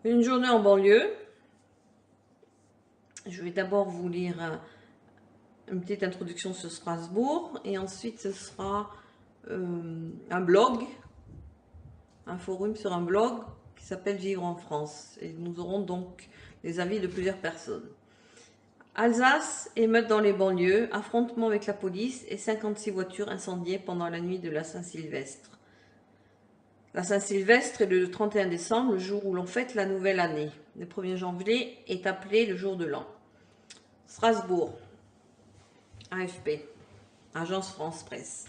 Une journée en banlieue. Je vais d'abord vous lire une petite introduction sur Strasbourg et ensuite ce sera un blog, un forum sur un blog qui s'appelle Vivre en France. Et nous aurons donc les avis de plusieurs personnes. Alsace, émeute dans les banlieues, affrontement avec la police et 56 voitures incendiées pendant la nuit de la Saint-Sylvestre. La Saint-Sylvestre est le 31 décembre, le jour où l'on fête la nouvelle année. Le 1er janvier est appelé le jour de l'an. Strasbourg, AFP, Agence France Presse.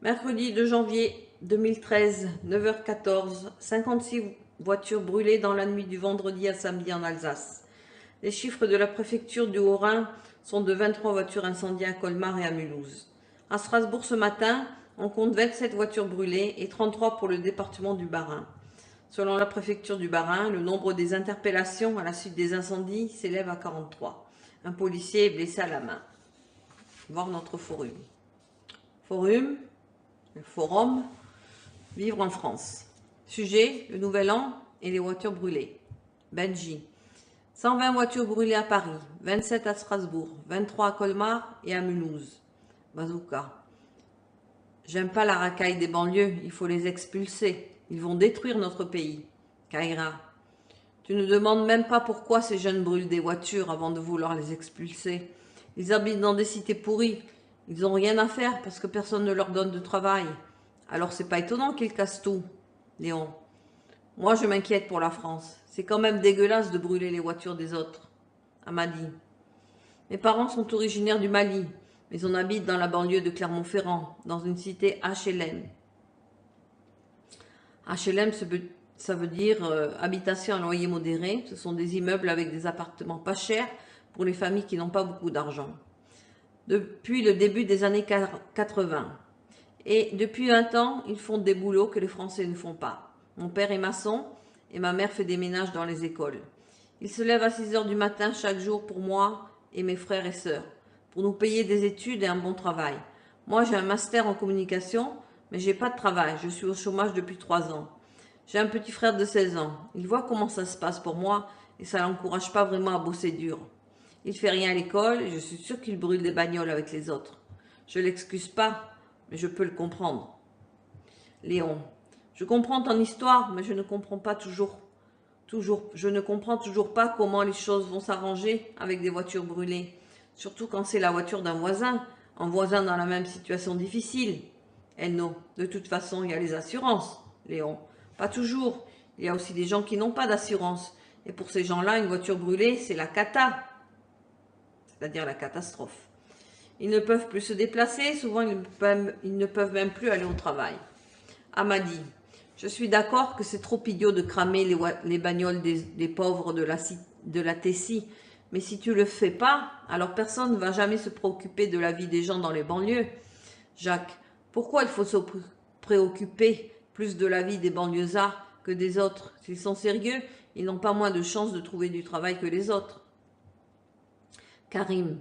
Mercredi 2 janvier 2013, 9h14, 56 voitures brûlées dans la nuit du vendredi à samedi en Alsace. Les chiffres de la préfecture du Haut-Rhin sont de 23 voitures incendiées à Colmar et à Mulhouse. À Strasbourg ce matin, on compte 27 voitures brûlées et 33 pour le département du Bas-Rhin. Selon la préfecture du Bas-Rhin, le nombre des interpellations à la suite des incendies s'élève à 43. Un policier est blessé à la main. Voir notre forum. Forum, Vivre en France. Sujet, le nouvel an et les voitures brûlées. Benji. 120 voitures brûlées à Paris, 27 à Strasbourg, 23 à Colmar et à Mulhouse. Bazooka. J'aime pas la racaille des banlieues, il faut les expulser. Ils vont détruire notre pays. Kaira. Tu ne demandes même pas pourquoi ces jeunes brûlent des voitures avant de vouloir les expulser. Ils habitent dans des cités pourries. Ils n'ont rien à faire parce que personne ne leur donne de travail. Alors c'est pas étonnant qu'ils cassent tout. Léon. Moi je m'inquiète pour la France. C'est quand même dégueulasse de brûler les voitures des autres. Amadi. Mes parents sont originaires du Mali, mais on habite dans la banlieue de Clermont-Ferrand, dans une cité HLM. HLM, ça veut dire habitation à loyer modéré. Ce sont des immeubles avec des appartements pas chers pour les familles qui n'ont pas beaucoup d'argent. Depuis le début des années 80. Et depuis 20 ans, ils font des boulots que les Français ne font pas. Mon père est maçon et ma mère fait des ménages dans les écoles. Ils se lèvent à 6 heures du matin chaque jour pour moi et mes frères et sœurs, pour nous payer des études et un bon travail. Moi, j'ai un master en communication, mais j'ai pas de travail. Je suis au chômage depuis 3 ans. J'ai un petit frère de 16 ans. Il voit comment ça se passe pour moi et ça l'encourage pas vraiment à bosser dur. Il fait rien à l'école et je suis sûre qu'il brûle des bagnoles avec les autres. Je l'excuse pas, mais je peux le comprendre. Léon. Je comprends ton histoire, mais je ne comprends pas je ne comprends toujours pas comment les choses vont s'arranger avec des voitures brûlées. Surtout quand c'est la voiture d'un voisin, un voisin dans la même situation difficile. Elno. De toute façon, il y a les assurances. Léon. Pas toujours. Il y a aussi des gens qui n'ont pas d'assurance. Et pour ces gens-là, une voiture brûlée, c'est la cata. C'est-à-dire la catastrophe. Ils ne peuvent plus se déplacer, souvent ils ne peuvent même plus aller au travail. Amadi. Je suis d'accord que c'est trop idiot de cramer les bagnoles des pauvres de la Tessie, mais si tu le fais pas, alors personne ne va jamais se préoccuper de la vie des gens dans les banlieues. Jacques. Pourquoi il faut se préoccuper plus de la vie des banlieusards que des autres? S'ils sont sérieux, ils n'ont pas moins de chances de trouver du travail que les autres. Karim.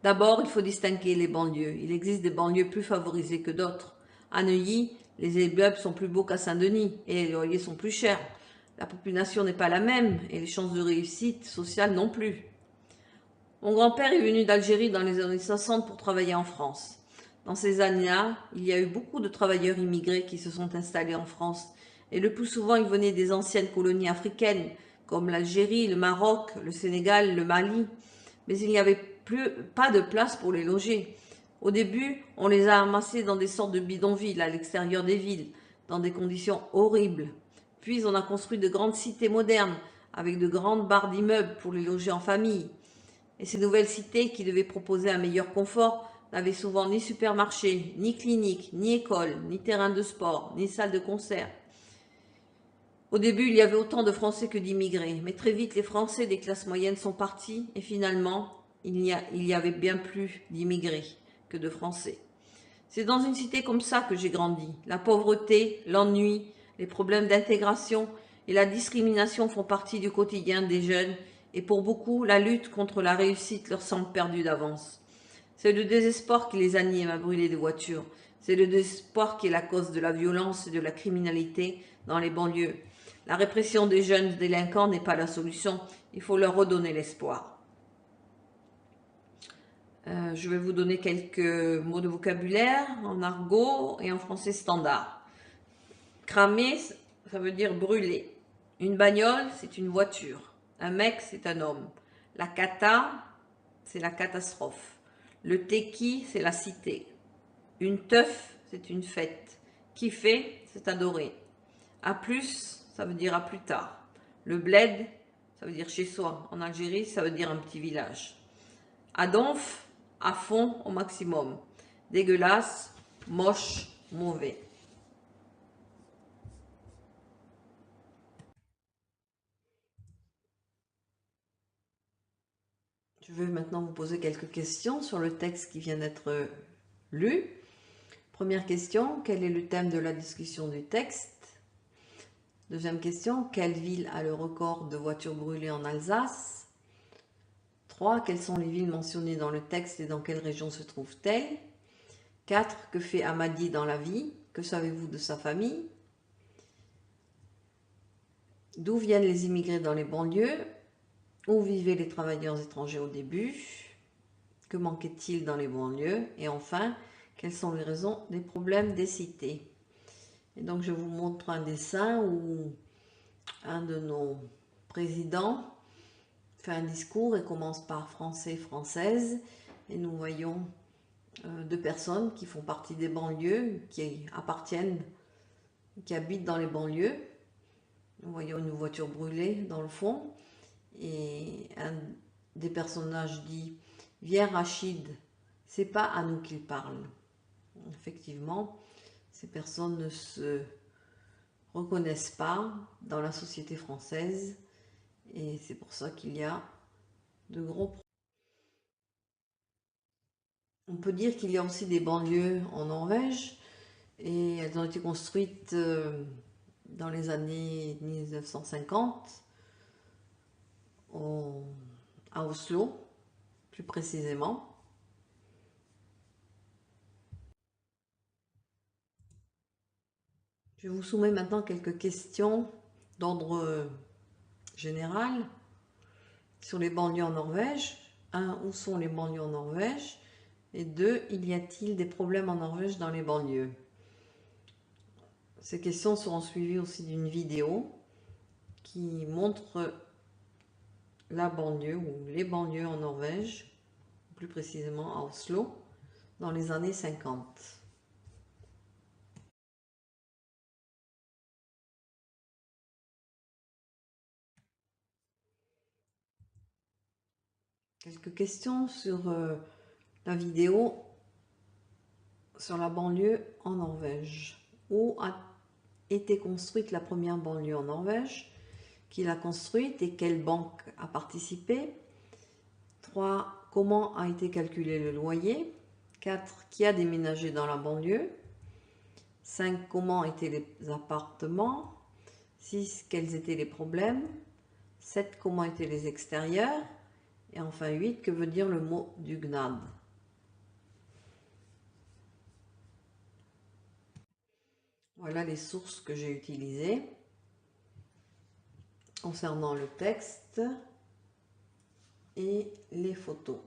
D'abord, il faut distinguer les banlieues. Il existe des banlieues plus favorisées que d'autres. À Neuilly, les immeubles sont plus beaux qu'à Saint-Denis et les loyers sont plus chers. La population n'est pas la même et les chances de réussite sociale non plus. Mon grand-père est venu d'Algérie dans les années 60 pour travailler en France. Dans ces années-là, il y a eu beaucoup de travailleurs immigrés qui se sont installés en France. Et le plus souvent, ils venaient des anciennes colonies africaines, comme l'Algérie, le Maroc, le Sénégal, le Mali. Mais il n'y avait pas de place pour les loger. Au début, on les a amassés dans des sortes de bidonvilles à l'extérieur des villes, dans des conditions horribles. Puis on a construit de grandes cités modernes, avec de grandes barres d'immeubles pour les loger en famille. Et ces nouvelles cités, qui devaient proposer un meilleur confort, n'avaient souvent ni supermarché, ni clinique, ni école, ni terrain de sport, ni salle de concert. Au début, il y avait autant de Français que d'immigrés, mais très vite, les Français des classes moyennes sont partis et finalement, il y avait bien plus d'immigrés que de Français. C'est dans une cité comme ça que j'ai grandi. La pauvreté, l'ennui, les problèmes d'intégration et la discrimination font partie du quotidien des jeunes et pour beaucoup, la lutte contre la réussite leur semble perdue d'avance. C'est le désespoir qui les anime à brûler des voitures. C'est le désespoir qui est la cause de la violence et de la criminalité dans les banlieues. La répression des jeunes délinquants n'est pas la solution. Il faut leur redonner l'espoir. Je vais vous donner quelques mots de vocabulaire en argot et en français standard. Cramer, ça veut dire brûler. Une bagnole, c'est une voiture. Un mec, c'est un homme. La cata, c'est la catastrophe. Le teki, c'est la cité. Une teuf, c'est une fête. Kiffer, c'est adorer. À plus, ça veut dire à plus tard. Le bled, ça veut dire chez soi. En Algérie, ça veut dire un petit village. À donf, à fond, au maximum. Dégueulasse, moche, mauvais. Je vais maintenant vous poser quelques questions sur le texte qui vient d'être lu. Première question, quel est le thème de la discussion du texte? Deuxième question, quelle ville a le record de voitures brûlées en Alsace? 3. Quelles sont les villes mentionnées dans le texte et dans quelle région se trouvent-elles? 4. Que fait Hamadi dans la vie? Que savez-vous de sa famille? D'où viennent les immigrés dans les banlieues? Où vivaient les travailleurs étrangers au début? Que manquait-il dans les banlieues? Et enfin, quelles sont les raisons des problèmes des cités? Et donc je vous montre un dessin où un de nos présidents fait un discours et commence par français, française, et nous voyons deux personnes qui font partie des banlieues, qui appartiennent, qui habitent dans les banlieues. Nous voyons une voiture brûlée dans le fond, et un des personnages dit « Viens Rachid, c'est pas à nous qu'il parle ». Effectivement, ces personnes ne se reconnaissent pas dans la société française, et c'est pour ça qu'il y a de gros problèmes. On peut dire qu'il y a aussi des banlieues en Norvège, et elles ont été construites dans les années 1950 à Oslo, plus précisément. Je vous soumets maintenant quelques questions d'ordre général sur les banlieues en Norvège. 1. Où sont les banlieues en Norvège? Et 2. Y a-t-il des problèmes en Norvège dans les banlieues? Ces questions seront suivies aussi d'une vidéo qui montre la banlieue ou les banlieues en Norvège, plus précisément à Oslo, dans les années 50. Quelques questions sur la vidéo sur la banlieue en Norvège. Où a été construite la première banlieue en Norvège? Qui l'a construite et quelle banque a participé? 3. Comment a été calculé le loyer? 4. Qui a déménagé dans la banlieue? 5. Comment étaient les appartements? 6. Quels étaient les problèmes? 7. Comment étaient les extérieurs? Et enfin 8. Que veut dire le mot dugnad? Voilà les sources que j'ai utilisées concernant le texte et les photos.